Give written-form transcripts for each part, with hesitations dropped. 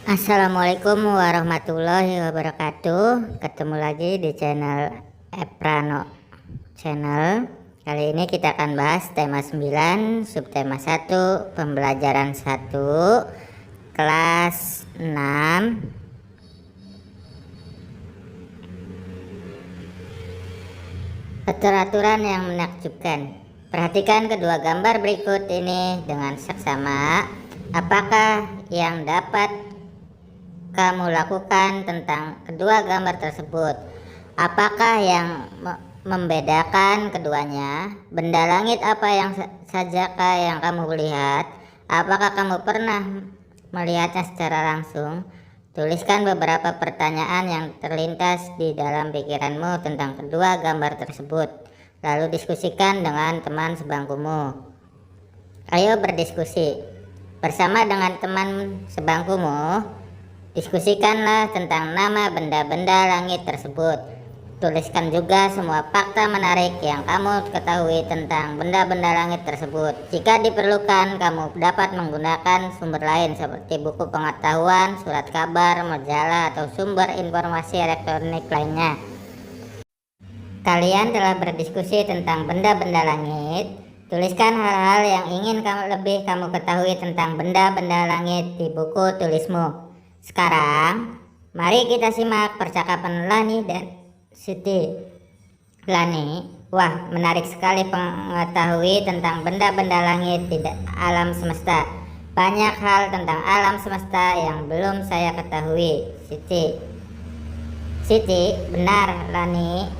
Assalamualaikum warahmatullahi wabarakatuh. Ketemu lagi di channel Eprano Channel. Kali ini kita akan bahas tema 9, subtema 1, pembelajaran 1, kelas 6. Atur-aturan yang menakjubkan. Perhatikan kedua gambar berikut ini dengan seksama. Apakah yang dapat kamu lakukan tentang kedua gambar tersebut? Apakah yang membedakan keduanya? Benda langit apa yang sajakah yang kamu lihat? Apakah kamu pernah melihatnya secara langsung? Tuliskan beberapa pertanyaan yang terlintas di dalam pikiranmu tentang kedua gambar tersebut, lalu diskusikan dengan teman sebangkumu. Ayo berdiskusi bersama dengan teman sebangkumu. Diskusikanlah tentang nama benda-benda langit tersebut. Tuliskan juga semua fakta menarik yang kamu ketahui tentang benda-benda langit tersebut. Jika diperlukan, kamu dapat menggunakan sumber lain seperti buku pengetahuan, surat kabar, majalah, atau sumber informasi elektronik lainnya. Kalian telah berdiskusi tentang benda-benda langit. Tuliskan hal-hal yang ingin kamu ketahui tentang benda-benda langit di buku tulismu. Sekarang, mari kita simak percakapan Lani dan Siti. Lani, wah, menarik sekali mengetahui tentang benda-benda langit di alam semesta. Banyak hal tentang alam semesta yang belum saya ketahui. Siti, benar Lani.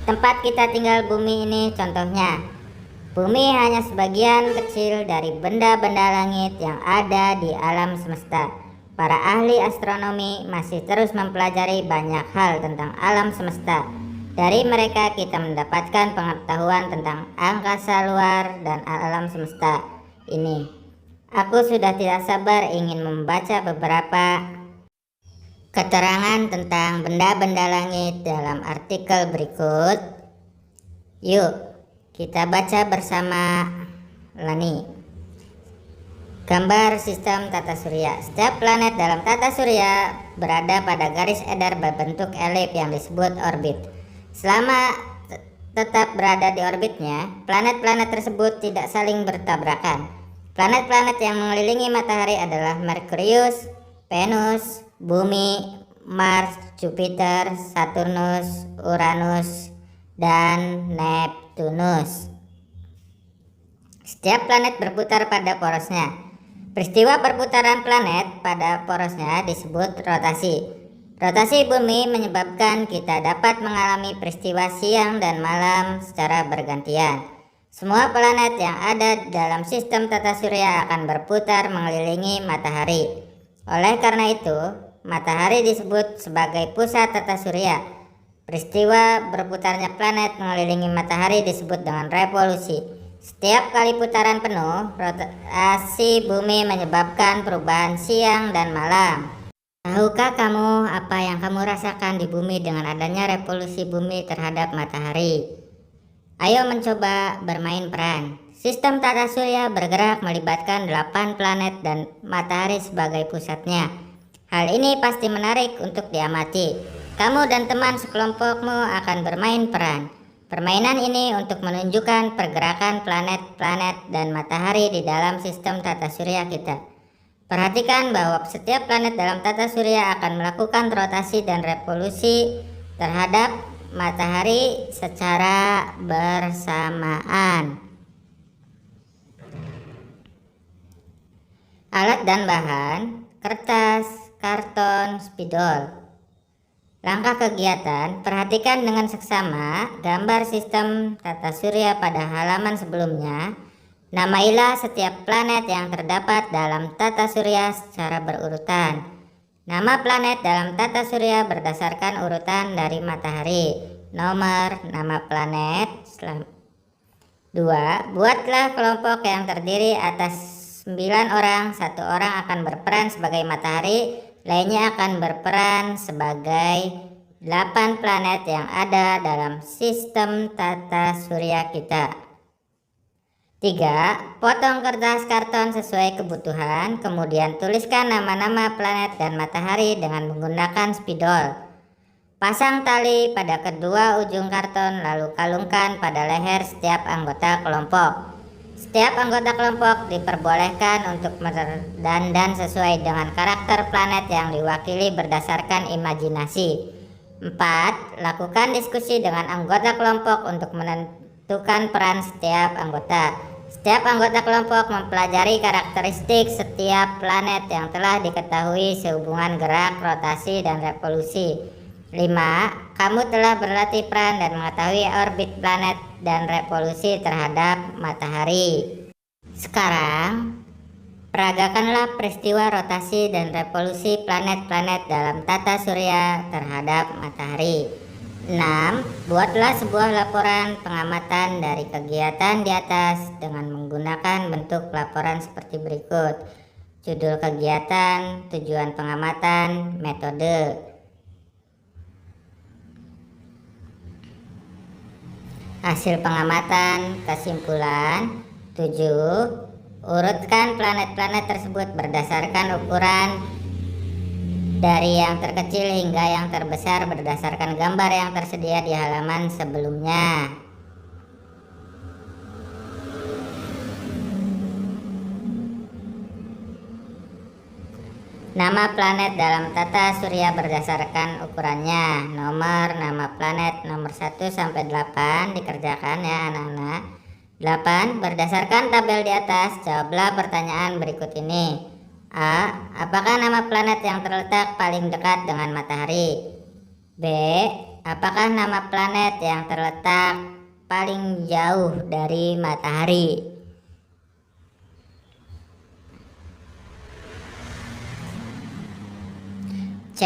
Tempat kita tinggal bumi ini contohnya. Bumi hanya sebagian kecil dari benda-benda langit yang ada di alam semesta. Para ahli astronomi masih terus mempelajari banyak hal tentang alam semesta. Dari mereka kita mendapatkan pengetahuan tentang angkasa luar dan alam semesta ini. Aku sudah tidak sabar ingin membaca beberapa keterangan tentang benda-benda langit dalam artikel berikut. Yuk, kita baca bersama. Lani. Gambar sistem tata surya. Setiap planet dalam tata surya berada pada garis edar berbentuk elip yang disebut orbit. Selama tetap berada di orbitnya, planet-planet tersebut tidak saling bertabrakan. Planet-planet yang mengelilingi matahari adalah Merkurius, Venus, Bumi, Mars, Jupiter, Saturnus, Uranus, dan Neptunus. Setiap planet berputar pada porosnya. Peristiwa perputaran planet pada porosnya disebut rotasi. Rotasi bumi menyebabkan kita dapat mengalami peristiwa siang dan malam secara bergantian. Semua planet yang ada dalam sistem tata surya akan berputar mengelilingi matahari. Oleh karena itu, matahari disebut sebagai pusat tata surya. Peristiwa berputarnya planet mengelilingi matahari disebut dengan revolusi. Setiap kali putaran penuh, rotasi bumi menyebabkan perubahan siang dan malam. Tahukah kamu apa yang kamu rasakan di bumi dengan adanya revolusi bumi terhadap matahari? Ayo mencoba bermain peran. Sistem tata surya bergerak melibatkan 8 planet dan matahari sebagai pusatnya. Hal ini pasti menarik untuk diamati. Kamu dan teman sekelompokmu akan bermain peran. Permainan ini untuk menunjukkan pergerakan planet-planet dan matahari di dalam sistem tata surya kita. Perhatikan bahwa setiap planet dalam tata surya akan melakukan rotasi dan revolusi terhadap matahari secara bersamaan. Alat dan bahan: kertas, karton, spidol. Langkah kegiatan: perhatikan dengan seksama gambar sistem tata surya pada halaman sebelumnya. Namailah setiap planet yang terdapat dalam tata surya secara berurutan. Nama planet dalam tata surya berdasarkan urutan dari matahari. Nomor nama planet. 2. Buatlah kelompok yang terdiri atas 9 orang. 1 orang akan berperan sebagai matahari, lainnya akan berperan sebagai 8 planet yang ada dalam sistem tata surya kita. 3. Potong kertas karton sesuai kebutuhan, kemudian tuliskan nama-nama planet dan matahari dengan menggunakan spidol. Pasang tali pada kedua ujung karton lalu kalungkan pada leher setiap anggota kelompok. Setiap anggota kelompok diperbolehkan untuk berdandan sesuai dengan karakter planet yang diwakili berdasarkan imajinasi. 4. Lakukan diskusi dengan anggota kelompok untuk menentukan peran setiap anggota. Setiap anggota kelompok mempelajari karakteristik setiap planet yang telah diketahui sehubungan gerak, rotasi, dan revolusi. 5. Kamu telah berlatih peran dan mengetahui orbit planet dan revolusi terhadap matahari. Sekarang, peragakanlah peristiwa rotasi dan revolusi planet-planet dalam tata surya terhadap matahari. 6. Buatlah sebuah laporan pengamatan dari kegiatan di atas dengan menggunakan bentuk laporan seperti berikut. Judul kegiatan, tujuan pengamatan, metode. Hasil pengamatan, kesimpulan. 7. Urutkan planet-planet tersebut berdasarkan ukuran dari yang terkecil hingga yang terbesar berdasarkan gambar yang tersedia di halaman sebelumnya. Nama planet dalam tata surya berdasarkan ukurannya. Nomor nama planet nomor 1 sampai 8 dikerjakan ya anak-anak. 8. Berdasarkan tabel di atas, jawablah pertanyaan berikut ini. A. Apakah nama planet yang terletak paling dekat dengan matahari? B. Apakah nama planet yang terletak paling jauh dari matahari? C.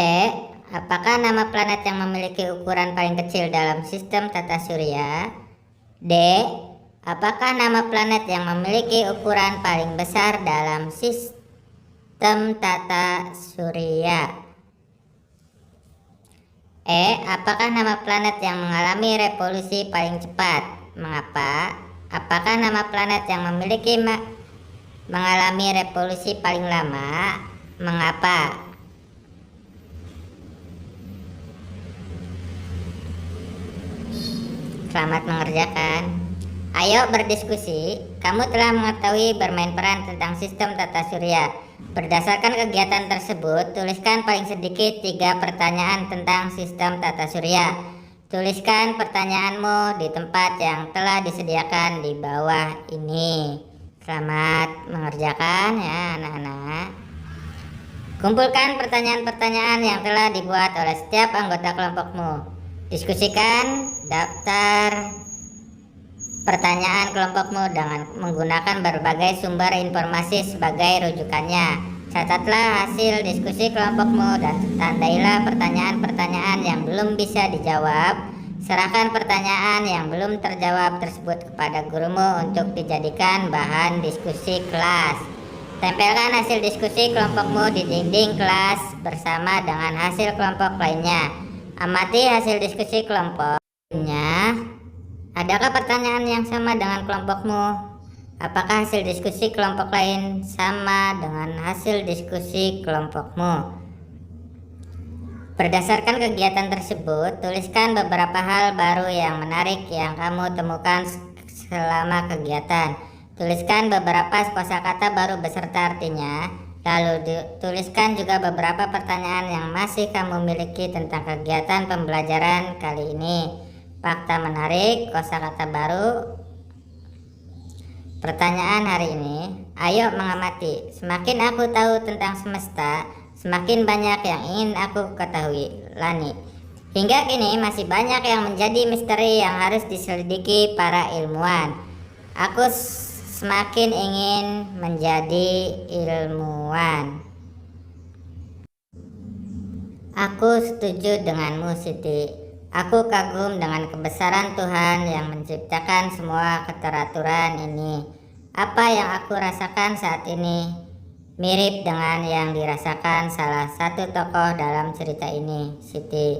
Apakah nama planet yang memiliki ukuran paling kecil dalam sistem tata surya? D. Apakah nama planet yang memiliki ukuran paling besar dalam sistem tata surya? E. Apakah nama planet yang mengalami revolusi paling cepat? Mengapa? Apakah nama planet yang memiliki mengalami revolusi paling lama? Mengapa? Selamat mengerjakan. Ayo berdiskusi. Kamu telah mengetahui bermain peran tentang sistem tata surya. Berdasarkan kegiatan tersebut, tuliskan paling sedikit 3 pertanyaan tentang sistem tata surya. Tuliskan pertanyaanmu di tempat yang telah disediakan di bawah ini. Selamat mengerjakan ya anak-anak. Kumpulkan pertanyaan-pertanyaan yang telah dibuat oleh setiap anggota kelompokmu. Diskusikan daftar pertanyaan kelompokmu dengan menggunakan berbagai sumber informasi sebagai rujukannya. Catatlah hasil diskusi kelompokmu dan tandailah pertanyaan-pertanyaan yang belum bisa dijawab. Serahkan pertanyaan yang belum terjawab tersebut kepada gurumu untuk dijadikan bahan diskusi kelas. Tempelkan hasil diskusi kelompokmu di dinding kelas bersama dengan hasil kelompok lainnya. Amati hasil diskusi kelompok lainnya. Adakah pertanyaan yang sama dengan kelompokmu? Apakah hasil diskusi kelompok lain sama dengan hasil diskusi kelompokmu? Berdasarkan kegiatan tersebut, tuliskan beberapa hal baru yang menarik yang kamu temukan selama kegiatan. Tuliskan beberapa kosakata baru beserta artinya. Lalu tuliskan juga beberapa pertanyaan yang masih kamu miliki tentang kegiatan pembelajaran kali ini. Fakta menarik, kosakata baru. Pertanyaan hari ini, ayo mengamati. Semakin aku tahu tentang semesta, semakin banyak yang ingin aku ketahui. Lani. Hingga kini masih banyak yang menjadi misteri yang harus diselidiki para ilmuwan. Aku semakin ingin menjadi ilmuwan. Aku setuju denganmu, Siti. Aku kagum dengan kebesaran Tuhan yang menciptakan semua keteraturan ini. Apa yang aku rasakan saat ini mirip dengan yang dirasakan salah satu tokoh dalam cerita ini, Siti.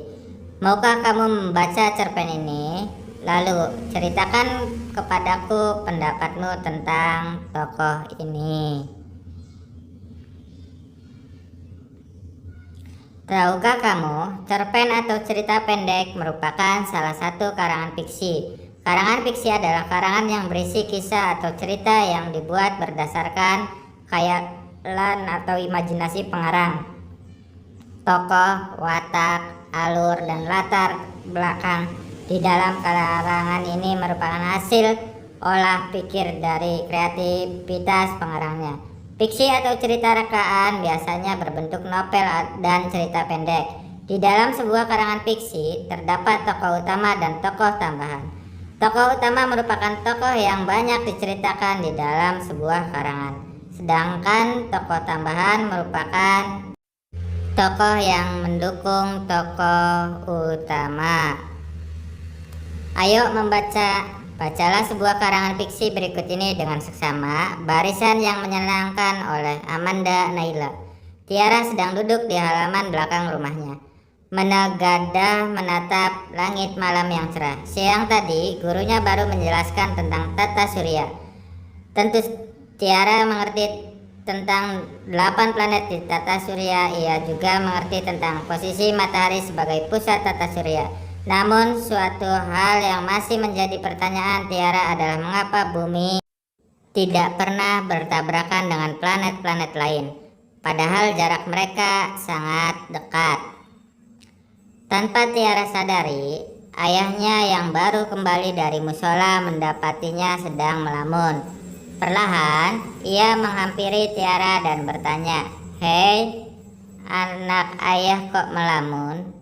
Maukah kamu membaca cerpen ini? Lalu ceritakan kepadaku pendapatmu tentang tokoh ini. Tahukah kamu, cerpen atau cerita pendek merupakan salah satu karangan fiksi. Karangan fiksi adalah karangan yang berisi kisah atau cerita yang dibuat berdasarkan khayalan atau imajinasi pengarang. Tokoh, watak, alur, dan latar belakang di dalam karangan ini merupakan hasil olah pikir dari kreativitas pengarangnya. Fiksi atau cerita rekaan biasanya berbentuk novel dan cerita pendek. Di dalam sebuah karangan fiksi terdapat tokoh utama dan tokoh tambahan. Tokoh utama merupakan tokoh yang banyak diceritakan di dalam sebuah karangan, sedangkan tokoh tambahan merupakan tokoh yang mendukung tokoh utama. Ayo membaca. Bacalah sebuah karangan fiksi berikut ini dengan seksama. Barisan yang menyenangkan oleh Amanda Naila. Tiara sedang duduk di halaman belakang rumahnya, menegadah menatap langit malam yang cerah. Siang tadi, gurunya baru menjelaskan tentang tata surya. Tentu Tiara mengerti tentang 8 planet di tata surya. Ia juga mengerti tentang posisi matahari sebagai pusat tata surya. Namun suatu hal yang masih menjadi pertanyaan Tiara adalah mengapa bumi tidak pernah bertabrakan dengan planet-planet lain, padahal jarak mereka sangat dekat. Tanpa Tiara sadari, ayahnya yang baru kembali dari musola mendapatinya sedang melamun. Perlahan, ia menghampiri Tiara dan bertanya, "Hei, anak ayah kok melamun?"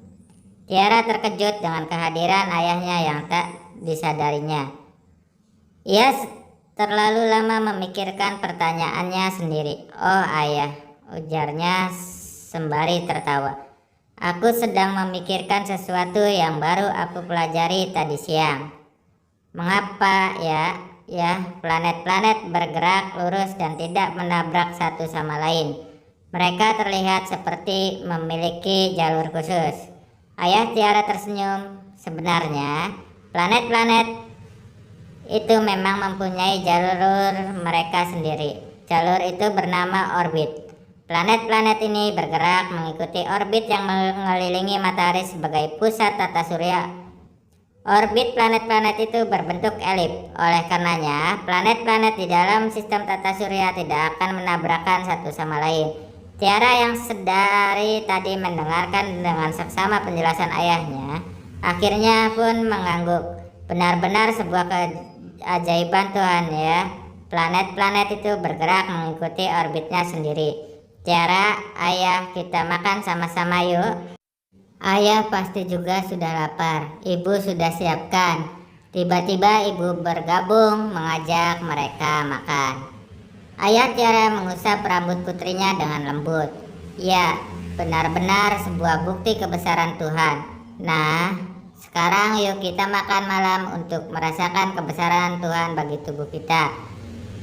Tiara terkejut dengan kehadiran ayahnya yang tak disadarinya. Ia terlalu lama memikirkan pertanyaannya sendiri. "Oh ayah," ujarnya sembari tertawa. "Aku sedang memikirkan sesuatu yang baru aku pelajari tadi siang. Mengapa ya planet-planet bergerak lurus dan tidak menabrak satu sama lain? Mereka terlihat seperti memiliki jalur khusus." Ayah Tiara tersenyum. Sebenarnya planet-planet itu memang mempunyai jalur mereka sendiri. Jalur itu bernama orbit. Planet-planet ini bergerak mengikuti orbit yang mengelilingi matahari sebagai pusat tata surya. Orbit planet-planet itu berbentuk elip. Oleh karenanya, planet-planet di dalam sistem tata surya tidak akan menabrakkan satu sama lain. Tiara yang sedari tadi mendengarkan dengan seksama penjelasan ayahnya, akhirnya pun mengangguk. Benar-benar sebuah keajaiban Tuhan ya. Planet-planet itu bergerak mengikuti orbitnya sendiri. Tiara, ayah, kita makan sama-sama yuk. Ayah pasti juga sudah lapar. Ibu sudah siapkan. Tiba-tiba ibu bergabung mengajak mereka makan. Ayah Tiara mengusap rambut putrinya dengan lembut. Ya, benar-benar sebuah bukti kebesaran Tuhan. Nah, sekarang yuk kita makan malam untuk merasakan kebesaran Tuhan bagi tubuh kita.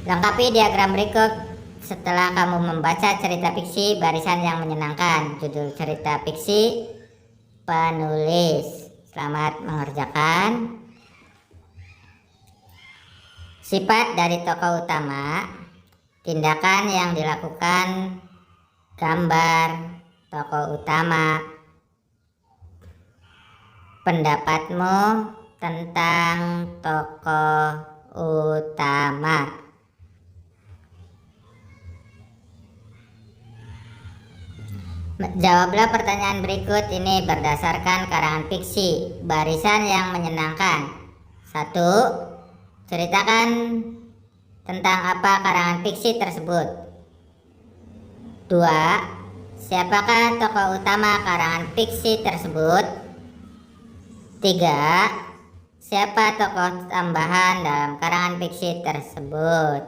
Lengkapi diagram berikut setelah kamu membaca cerita fiksi Barisan yang Menyenangkan. Judul cerita fiksi, penulis. Selamat mengerjakan. Sifat dari tokoh utama. Tindakan yang dilakukan, gambar tokoh utama, pendapatmu tentang tokoh utama. Jawablah pertanyaan berikut ini berdasarkan karangan fiksi Barisan yang Menyenangkan. 1. Ceritakan tentang apa karangan fiksi tersebut. 2. Siapakah tokoh utama karangan fiksi tersebut? 3. Siapa tokoh tambahan dalam karangan fiksi tersebut?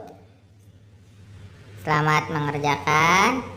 Selamat mengerjakan.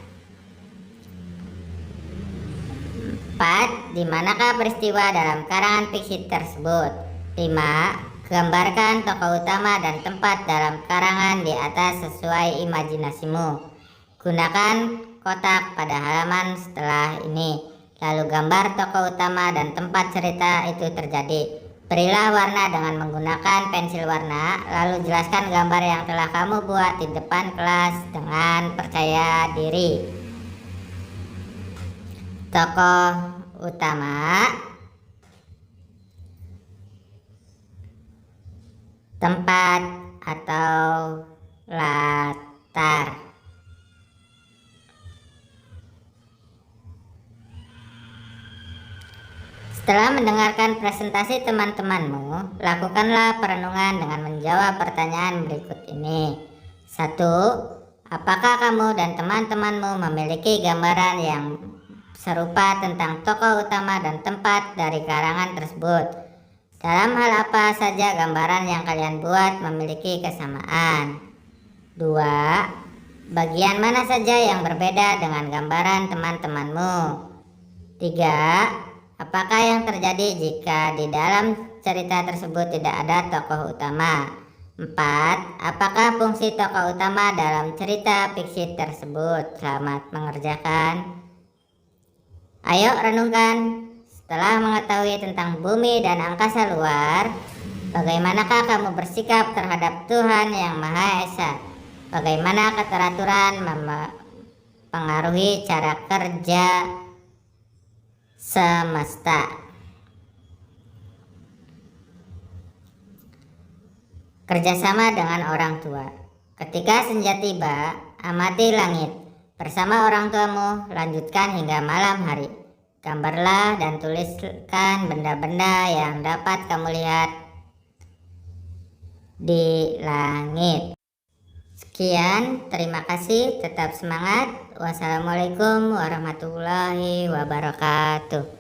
4. Di manakah peristiwa dalam karangan fiksi tersebut? 5. Gambarkan tokoh utama dan tempat dalam karangan di atas sesuai imajinasimu. Gunakan kotak pada halaman setelah ini. Lalu gambar tokoh utama dan tempat cerita itu terjadi. Berilah warna dengan menggunakan pensil warna, lalu jelaskan gambar yang telah kamu buat di depan kelas dengan percaya diri. Tokoh utama, tempat atau latar. Setelah mendengarkan presentasi teman-temanmu, lakukanlah perenungan dengan menjawab pertanyaan berikut ini. 1. Apakah kamu dan teman-temanmu memiliki gambaran yang serupa tentang tokoh utama dan tempat dari karangan tersebut? Dalam hal apa saja gambaran yang kalian buat memiliki kesamaan? 2. Bagian mana saja yang berbeda dengan gambaran teman-temanmu? 3. Apakah yang terjadi jika di dalam cerita tersebut tidak ada tokoh utama? 4. Apakah fungsi tokoh utama dalam cerita fiksi tersebut? Selamat mengerjakan. Ayo renungkan. Setelah mengetahui tentang bumi dan angkasa luar, bagaimanakah kamu bersikap terhadap Tuhan Yang Maha Esa? Bagaimana keteraturan mempengaruhi cara kerja semesta? Kerjasama dengan orang tua. Ketika senja tiba, amati langit. Bersama orang tuamu, lanjutkan hingga malam hari. Gambarlah dan tuliskan benda-benda yang dapat kamu lihat di langit. Sekian, terima kasih, tetap semangat. Wassalamualaikum warahmatullahi wabarakatuh.